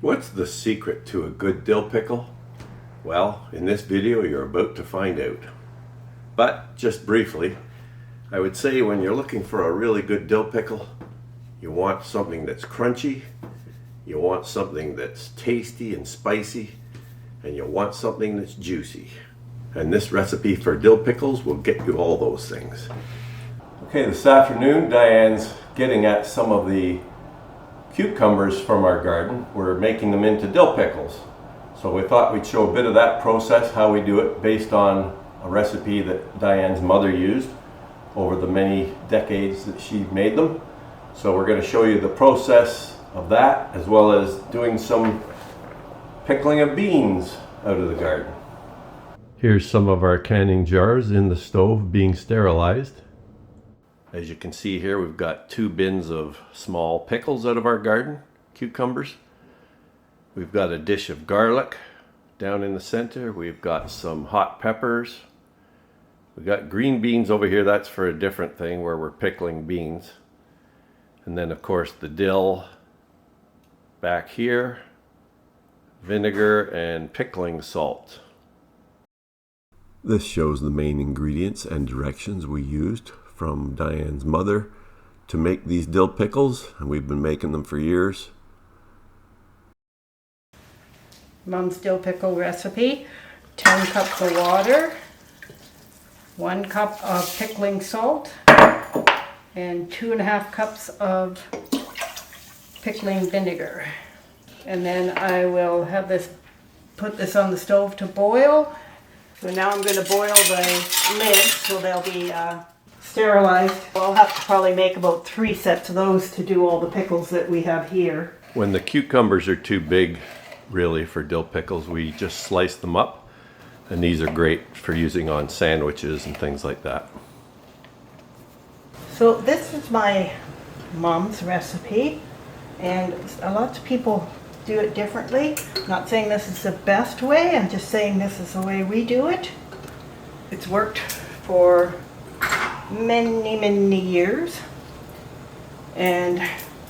What's the secret to a good dill pickle? Well, in this video you're about to find out. But just briefly, I would say when you're looking for a really good dill pickle, you want something that's crunchy, you want something that's tasty and spicy, and you want something that's juicy. And this recipe for dill pickles will get you all those things. Okay, this afternoon Diane's getting at some of the cucumbers from our garden. We're making them into dill pickles. So we thought we'd show a bit of that process, how we do it, based on a recipe that Diane's mother used over the many decades that she made them. So we're going to show you the process of that, as well as doing some pickling of beans out of the garden. Here's some of our canning jars in the stove being sterilized. As you can see here, we've got 2 bins of small pickles out of our garden, cucumbers. We've got a dish of garlic down in the center. We've got some hot peppers. We've got green beans over here. That's for a different thing where we're pickling beans. And then of course the dill back here, vinegar and pickling salt. This shows the main ingredients and directions we used from Diane's mother to make these dill pickles, and we've been making them for years. Mom's dill pickle recipe: 10 cups of water, 1 cup of pickling salt, and 2.5 cups of pickling vinegar. And then I will have put this on the stove to boil. So now I'm going to boil the lid so they'll be sterilized. I'll have to probably make about 3 sets of those to do all the pickles that we have here. When the cucumbers are too big, really, for dill pickles, we just slice them up, and these are great for using on sandwiches and things like that. So this is my mom's recipe, and lots of people do it differently. I'm not saying this is the best way, I'm just saying this is the way we do it. It's worked for many years, and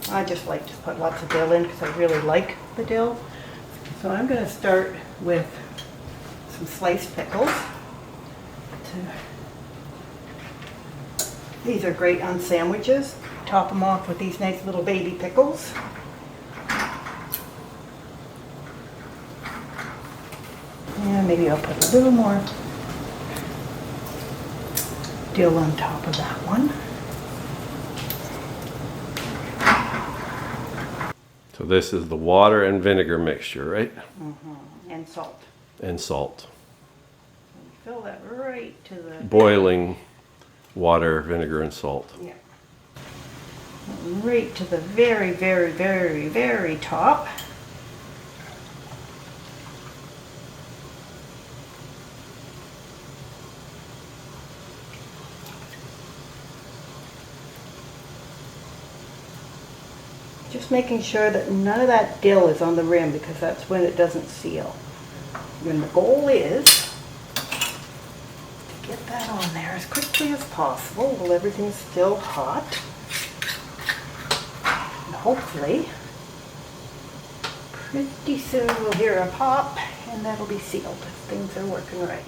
I just like to put lots of dill in because I really like the dill. So I'm going to start with some sliced pickles. These are great on sandwiches. Top them off with these nice little baby pickles. And maybe I'll put a little more dill on top of that one. So this is the water and vinegar mixture, right? Mm-hmm. And salt. And salt. Fill that right to the... Boiling water, vinegar, and salt. Yeah. Right to the very top. Just making sure that none of that dill is on the rim, because that's when it doesn't seal. And the goal is to get that on there as quickly as possible while everything's still hot. And hopefully, pretty soon we'll hear a pop and that'll be sealed if things are working right.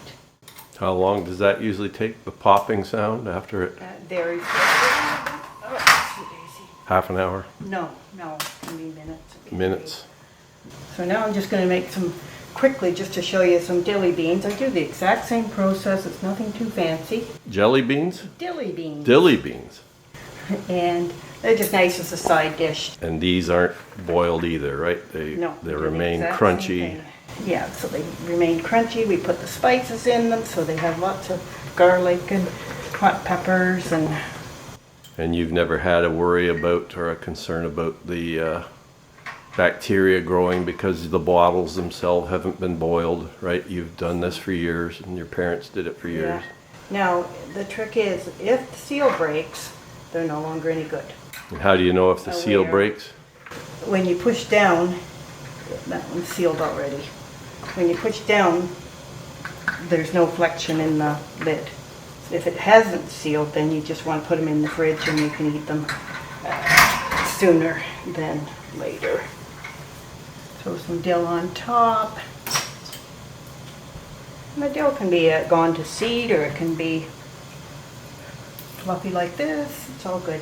How long does that usually take, the popping sound, after it? Very slowly. Oh, Daisy. Half an hour? No, it can be minutes. Minutes. So now I'm just going to make some, quickly, just to show you, some dilly beans. I do the exact same process. It's nothing too fancy. Jelly beans? Dilly beans. Dilly beans. And they're just nice as a side dish. And these aren't boiled either, right? They remain crunchy. Yeah, so they remain crunchy. We put the spices in them, so they have lots of garlic and hot peppers. And you've never had a worry about or a concern about the bacteria growing because the bottles themselves haven't been boiled, right? You've done this for years, and your parents did it for years. Yeah. Now, the trick is, if the seal breaks, they're no longer any good. And how do you know if the seal breaks? When you push down, that one's sealed already. When you push down, there's no flexion in the lid. If it hasn't sealed, then you just want to put them in the fridge and you can eat them sooner than later. So Throw some dill on top. And the dill can be gone to seed, or it can be fluffy like this. It's all good.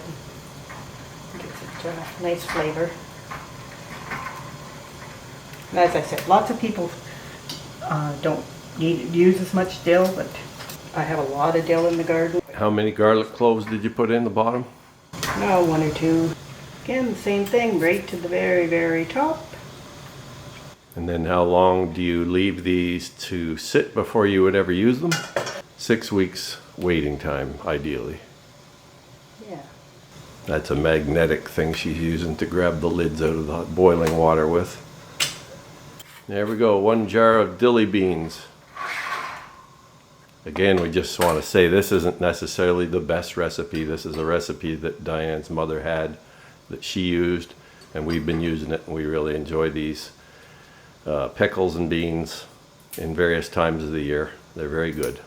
Gives it a nice flavor. And as I said, lots of people don't use as much dill, but I have a lot of dill in the garden. How many garlic cloves did you put in the bottom? No, 1 or 2. Again, the same thing, right to the very, very top. And then how long do you leave these to sit before you would ever use them? 6 weeks waiting time, ideally. Yeah. That's a magnetic thing she's using to grab the lids out of the boiling water with. There we go, 1 jar of dilly beans. Again, we just want to say this isn't necessarily the best recipe. This is a recipe that Diane's mother had, that she used, and we've been using it, and we really enjoy these pickles and beans in various times of the year. They're very good.